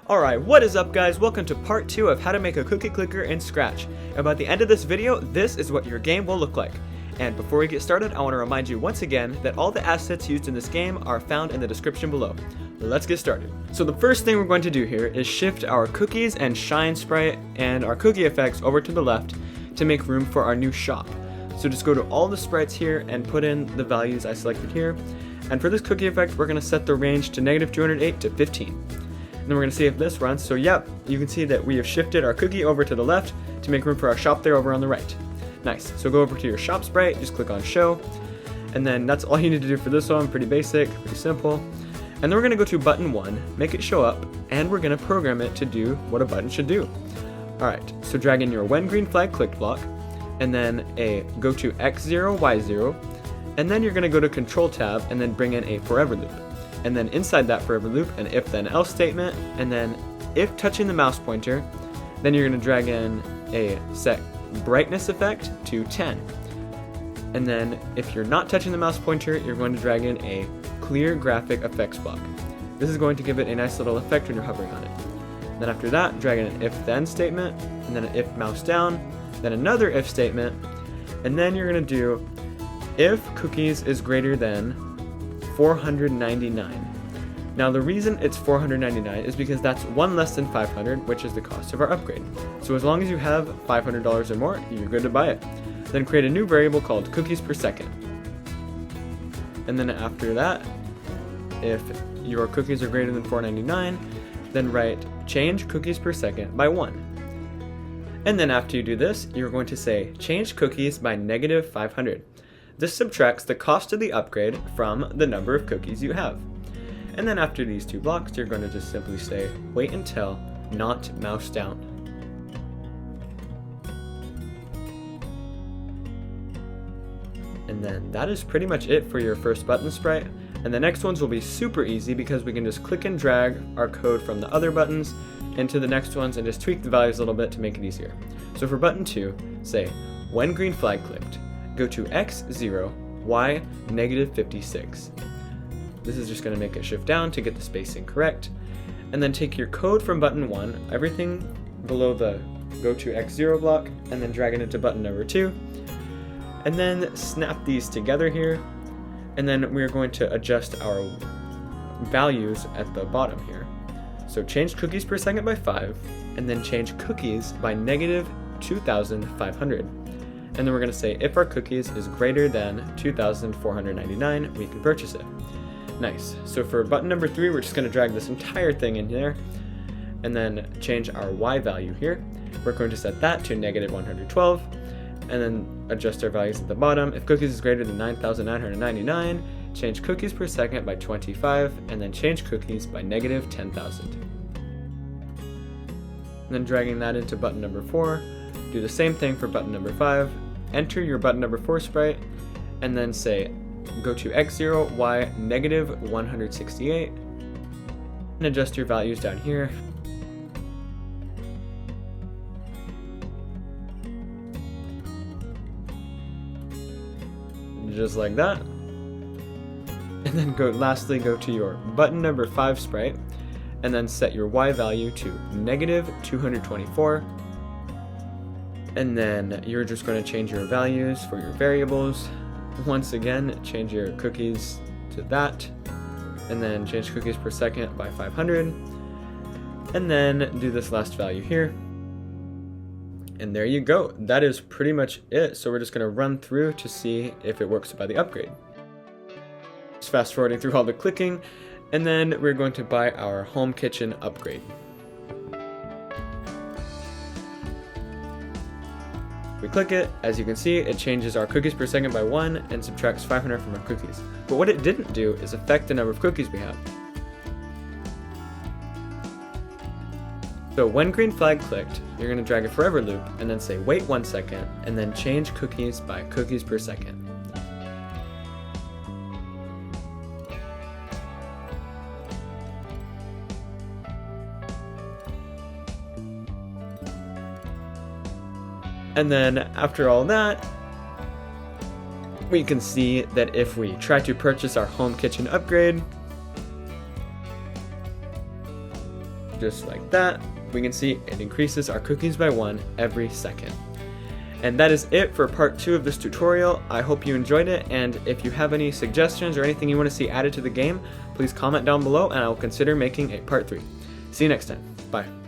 Alright, what is up guys? Welcome to part 2 of how to make a cookie clicker in Scratch. And by the end of this video, this is what your game will look like. And before we get started, I want to remind you once again that all the assets used in this game are found in the description below. Let's get started. So the first thing we're going to do here is shift our cookies and shine sprite and our cookie effects over to the left to make room for our new shop. So just go to all the sprites here and put in the values I selected here. And for this cookie effect, we're going to set the range to -208 to 15. And then we're going to see if this runs. So yep, you can see that we have shifted our cookie over to the left to make room for our shop there over on the right. Nice. So go over to your shop sprite, just click on show. And then that's all you need to do for this one. Pretty basic, pretty simple. And then we're going to go to button 1, make it show up, and we're going to program it to do what a button should do. Alright, so drag in your when green flag clicked block, and then go to X0, Y0, and then you're going to go to control tab and then bring in a forever loop. And then inside that forever loop, an if then else statement, and then if touching the mouse pointer, then you're going to drag in a set brightness effect to 10. And then if you're not touching the mouse pointer, you're going to drag in a clear graphic effects block. This is going to give it a nice little effect when you're hovering on it. Then after that, drag in an if then statement, and then an if mouse down, then another if statement, and then you're going to do if cookies is greater than 499. Now the reason it's 499 is because that's one less than 500, which is the cost of our upgrade. So as long as you have $500 or more, you're good to buy it. Then create a new variable called cookies per second. And then after that, if your cookies are greater than 499, then write change cookies per second by 1. And then after you do this, you're going to say change cookies by -500. This subtracts the cost of the upgrade from the number of cookies you have. And then after these two blocks, you're going to just simply say, wait until not mouse down. And then that is pretty much it for your first button sprite. And the next ones will be super easy because we can just click and drag our code from the other buttons into the next ones and just tweak the values a little bit to make it easier. So for button 2, say, when green flag clicked, go to X0, Y -56. This is just going to make it shift down to get the spacing correct. And then take your code from button 1, everything below the go to X0 block, and then drag it into button number 2. And then snap these together here. And then we're going to adjust our values at the bottom here. So change cookies per second by 5, and then change cookies by -2,500. And then we're going to say if our cookies is greater than 2,499, we can purchase it. Nice. So for button number 3, we're just going to drag this entire thing in there and then change our Y value here. We're going to set that to -112 and then adjust our values at the bottom. If cookies is greater than 9,999, change cookies per second by 25 and then change cookies by -10,000. And then dragging that into button number 4, do the same thing for button number 5. Enter your button number 4 sprite, and then say, go to X0, Y -168, and adjust your values down here. Just like that. And then lastly go to your button number 5 sprite, and then set your Y value to -224. And then you're just going to change your values for your variables. Once again, change your cookies to that, and then change cookies per second by 500. And then do this last value here. And there you go. That is pretty much it. So we're just going to run through to see if it works by the upgrade. Just fast forwarding through all the clicking, and then we're going to buy our home kitchen upgrade. We click it, as you can see, it changes our cookies per second by 1 and subtracts 500 from our cookies. But what it didn't do is affect the number of cookies we have. So when green flag clicked, you're going to drag a forever loop and then say wait 1 second and then change cookies by cookies per second. And then after all that, we can see that if we try to purchase our home kitchen upgrade, just like that, we can see it increases our cookies by 1 every second. And that is it for part 2 of this tutorial. I hope you enjoyed it, and if you have any suggestions or anything you want to see added to the game, please comment down below and I will consider making a part 3. See you next time. Bye.